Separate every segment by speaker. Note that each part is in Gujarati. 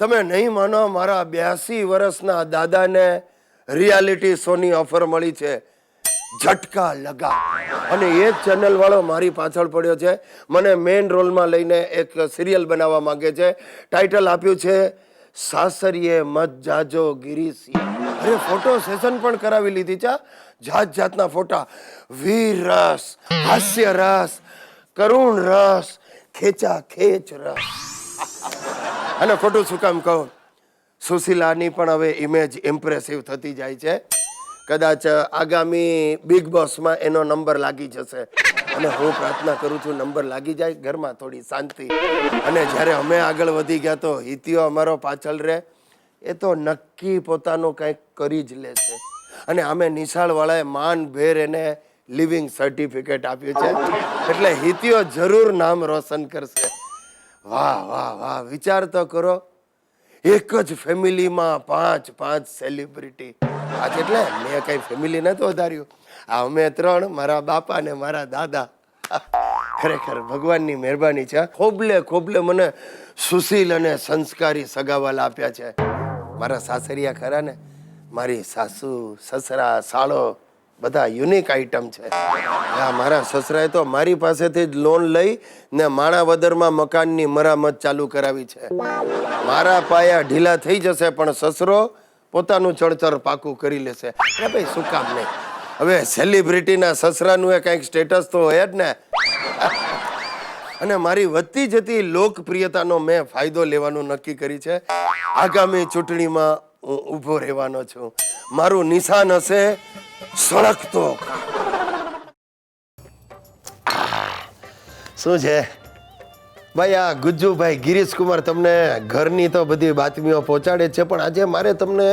Speaker 1: તમે નહીં માનો, મારા 82 વર્ષના દાદાને રિયાલિટી શોની ઓફર મળી છે, ઝટકા લગા. અને એ જ ચેનલ વાળો મારી પાછળ પડ્યો છે, મને મેઇન રોલમાં લઈને એક સિરિયલ બનાવવા માંગે છે. ટાઇટલ આપ્યું છે સાસરીએ મત જાજો ગિરીશિયા. અરે ફોટો સેશન પણ કરાવી લીધી છે, જાત જાતના ફોટા, વીર રસ, હાસ્ય રસ, કરુણ રસ, ખેંચા ખેંચ રસ. અને ખોટું શું કામ કહું, સુશીલાની પણ હવે ઇમેજ ઇમ્પ્રેસિવ થતી જાય છે. કદાચ આગામી બિગ બોસમાં એનો નંબર લાગી જશે, અને હું પ્રાર્થના કરું છું નંબર લાગી જાય, ઘરમાં થોડી શાંતિ. અને જ્યારે અમે આગળ વધી ગયા તો હિતિયો અમારો પાછળ રહે, એ તો નક્કી પોતાનું કંઈક કરી જ લેશે. અને અમે નિશાળવાળાએ માનભેર એને લિવિંગ સર્ટિફિકેટ આપ્યું છે, એટલે હિતિયો જરૂર નામ રોશન કરશે. વાહ વાહ વાહ, વિચાર તો કરો, એક જ ફેમિલીમાં 5 સેલિબ્રિટી. આજ એટલે મેં કઈ ફેમિલી નતું વધાર્યું, આ અમે 3, મારા બાપા ને મારા દાદા. ખરેખર ભગવાનની મહેરબાની છે. ખોબલે ખોબલે મને સુશીલ અને સંસ્કારી સગાવાલા આપ્યા છે. મારા સાસરિયા ખરા ને, મારી સાસુ, સસરા, સાળો બધા યુનિક આઈટમ છે. મારા સસરાએ તો મારી પાસેથી જ લોન લઈ ને માણાવદરમાં મકાનની મરામત ચાલુ કરાવી છે. મારા પાયા ઢીલા થઈ જશે પણ સસરો પોતાનું ચણતર પાકું કરી લેશે. અરે ભાઈ શું કામ નહીં, હવે સેલિબ્રિટીના સસરાનું એ કંઈક સ્ટેટસ તો હોય જ ને. અને મારી વધતી જતી લોકપ્રિયતાનો મેં ફાયદો લેવાનું નક્કી કરી છે. આગામી ચૂંટણીમાં હું ઊભો રહેવાનો છું. મારું નિશાન હશે સળગતો. શું છે ભાઈ, આ ગુજ્જુભાઈ ગિરીશકુમાર તમને ઘરની તો બધી બાતમીઓ પહોંચાડે છે, પણ આજે મારે તમને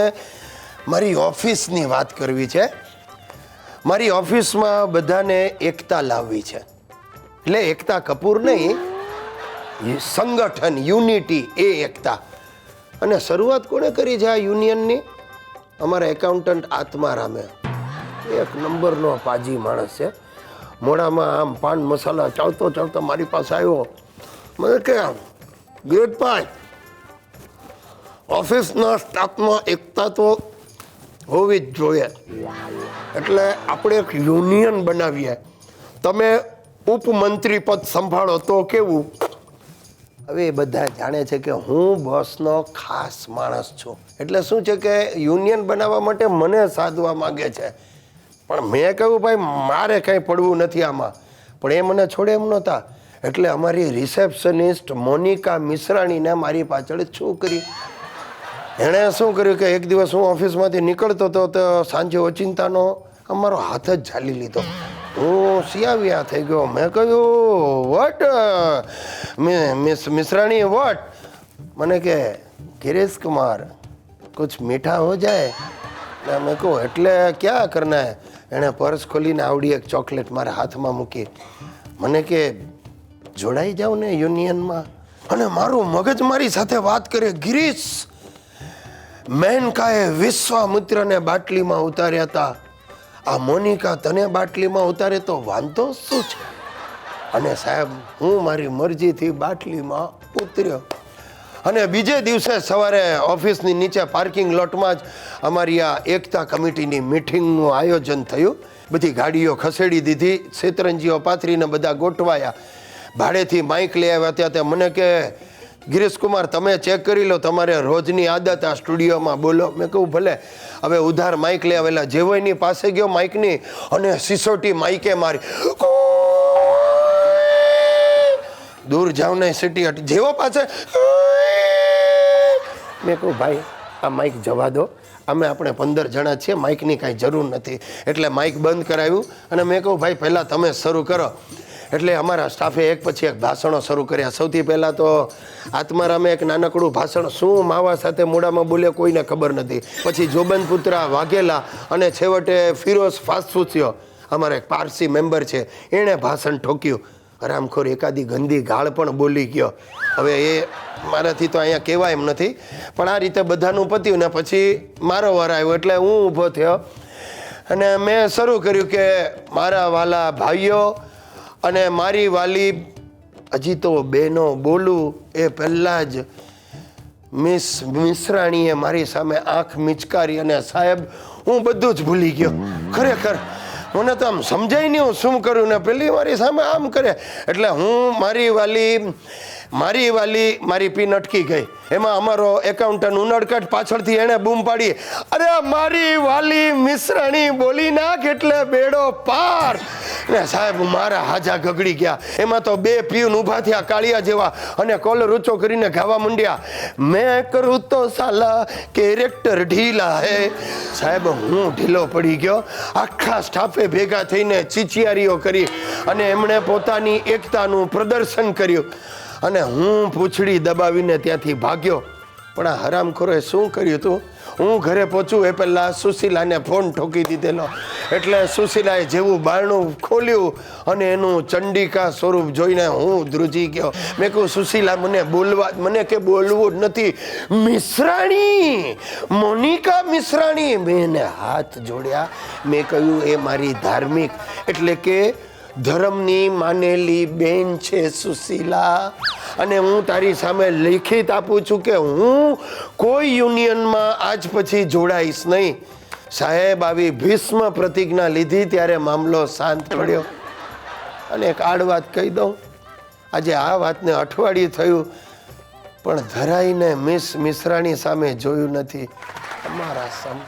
Speaker 1: મારી ઓફિસની વાત કરવી છે. મારી ઓફિસમાં બધાને એકતા લાવવી છે. એટલે એકતા કપૂર નહીં, સંગઠન, યુનિટી, એ એકતા. અને શરૂઆત કોણે કરી છે આ યુનિયનની? અમારા એકાઉન્ટન્ટ આત્મારામે. એક નંબરનો પાજી માણસ છે. મોડામાં આમ પાન મસાલા ચાલતો ચાલતો મારી પાસે આવ્યો, મને કે ગિરીશભાઈ, ઓફિસના સ્ટાફમાં એકતા તો હોવી જ જોઈએ, એટલે આપણે એક યુનિયન બનાવીએ. તમે ઉપમંત્રી પદ સંભાળો તો કેવું? હવે એ બધા જાણે છે કે હું બોસનો ખાસ માણસ છું, એટલે શું છે કે યુનિયન બનાવવા માટે મને સાધવા માંગે છે. પણ મેં કહ્યું ભાઈ મારે કંઈ પડવું નથી આમાં, પણ એ મને છોડે એમ નહોતા. એટલે અમારી રિસેપ્શનિસ્ટ મોનિકા મિશ્રાણીને મારી પાછળ શું કરી, એણે શું કર્યું કે એક દિવસ હું ઓફિસમાંથી નીકળતો હતો તો સાંજે ઓચિંતાનો અમારો હાથ જ ઝાલી લીધો. હું સિયાવિયા થઈ ગયો. મેં કહ્યું વોટ મિશ્રાણી વોટ? મને કે ગિરીશ કુમાર કુછ મીઠા હો જાય. મેં કહું એટલે ક્યાં કરના હે? એણે પર્સ ખોલીને આવડી એક ચોકલેટ મારા હાથમાં મૂકી. મને કે જોડાઈ જાવ ને યુનિયનમાં. અને મારું મગજ મારી સાથે વાત કરે, ગિરીશ, મેનકાએ વિશ્વામિત્રને બાટલીમાં ઉતાર્યા હતા, આ મોનિકા તને બાટલીમાં ઉતારે તો વાંધો શું છે? અને સાહેબ હું મારી મરજીથી બાટલીમાં ઉતર્યો. અને બીજે દિવસે સવારે ઓફિસની નીચે પાર્કિંગ લોટમાં જ અમારી આ એકતા કમિટીની મિટિંગનું આયોજન થયું. બધી ગાડીઓ ખસેડી દીધી, શેતરંજીઓ પાથરીને બધા ગોઠવાયા. ભાડેથી માઇક લઈ આવ્યા ત્યાં તે મને કે ગિરીશકુમાર તમે ચેક કરી લો, તમારે રોજની આદત આ સ્ટુડિયોમાં બોલો. મેં કહું ભલે. હવે ઉધાર માઇક લઈ આવેલા, જેવો એની પાસે ગયો માઇકની અને સિસોટી માઇકે મારી, દૂર જાવ ને સિટી હટી, જેવો પાસે. મેં કહું ભાઈ આ માઇક જવા દો, આપણે 15 જણા છીએ, માઇકની કાંઈ જરૂર નથી. એટલે માઇક બંધ કરાવ્યું અને મેં કહું ભાઈ પહેલાં તમે શરૂ કરો. એટલે અમારા સ્ટાફે એક પછી એક ભાષણો શરૂ કર્યા. સૌથી પહેલાં તો આત્મારામે એક નાનકડું ભાષણ શું માવા સાથે મોડામાં બોલ્યો કોઈને ખબર નથી. પછી જોબનપુત્રા વાઘેલા અને છેવટે ફિરોઝ ફાસફુસિયો, અમારા એક પારસી મેમ્બર છે, એણે ભાષણ ઠોક્યું. હરામખોર એકાદી ગંદી ગાળ પણ બોલી ગયો. હવે એ મારાથી તો અહીંયા કહેવાય એમ નથી, પણ આ રીતે બધાનું પત્યું ને પછી મારો વાર આવ્યો એટલે હું ઊભો થયો અને મેં શરૂ કર્યું કે મારા વાલા ભાઈઓ અને મારી વાલી, હજી તો બહેનો, બોલું એ પહેલાં જ મિસ મિશ્રાણીએ મારી સામે આંખ મીચકારી અને સાહેબ હું બધું જ ભૂલી ગયો. ખરેખર મને તો આમ સમજાય નહીં હું શું કરું ને પેલી મારી સામે આમ કરે એટલે હું મારી પીન અટકી ગઈ. એમાં અમારો એકાઉન્ટન્ટ ઉનડકટ પાછળથી એણે બૂમ પાડી, અરે મારી વાલી મિશ્રાણી બોલી નાખ એટલે બેડો પાર. ને સાહેબ મારા હાજા ગગડી ગયા. એમાં તો 2 પ્યુન ઊભા થયા કાળિયા જેવા અને કોલર ઊંચો કરીને ગાવા માંડ્યા, મેં કરું તો સાલા કેરેક્ટર ઢીલા હે. સાહેબ હું ઢીલો પડી ગયો. આખા સ્ટાફે ભેગા થઈને ચીચિયારીઓ કરી અને એમણે પોતાની એકતાનું પ્રદર્શન કર્યું અને હું પૂંછડી દબાવીને ત્યાંથી ભાગ્યો. પણ આ હરામખોરે શું કર્યું તું, હું ઘરે પહોંચું એ પહેલાં સુશીલાને ફોન ઠોકી દીધેલો. એટલે સુશીલાએ જેવું બારણું ખોલ્યું અને એનું ચંડિકા સ્વરૂપ જોઈને હું ધ્રુજી ગયો. મેં કહ્યું સુશીલા મને કે બોલવું જ નથી, મિશ્રાણી, મોનિકા મિશ્રાણી. મેં એને હાથ જોડ્યા. મેં કહ્યું એ મારી ધાર્મિક એટલે કે ધર્મની માનેલી બેન છે સુશીલા, અને હું તારી સામે લિખિત આપું છું કે હું કોઈ યુનિયનમાં આજ પછી જોડાઈશ નહીં. સાહેબ આવી ભીષ્મ પ્રતિજ્ઞા લીધી ત્યારે મામલો શાંત પડ્યો. અને એક આડ વાત કહી દઉં, આજે આ વાતને અઠવાડિયું થયું પણ ધરાઈને મિસ મિશ્રાણી સામે જોયું નથી. અમારા સમ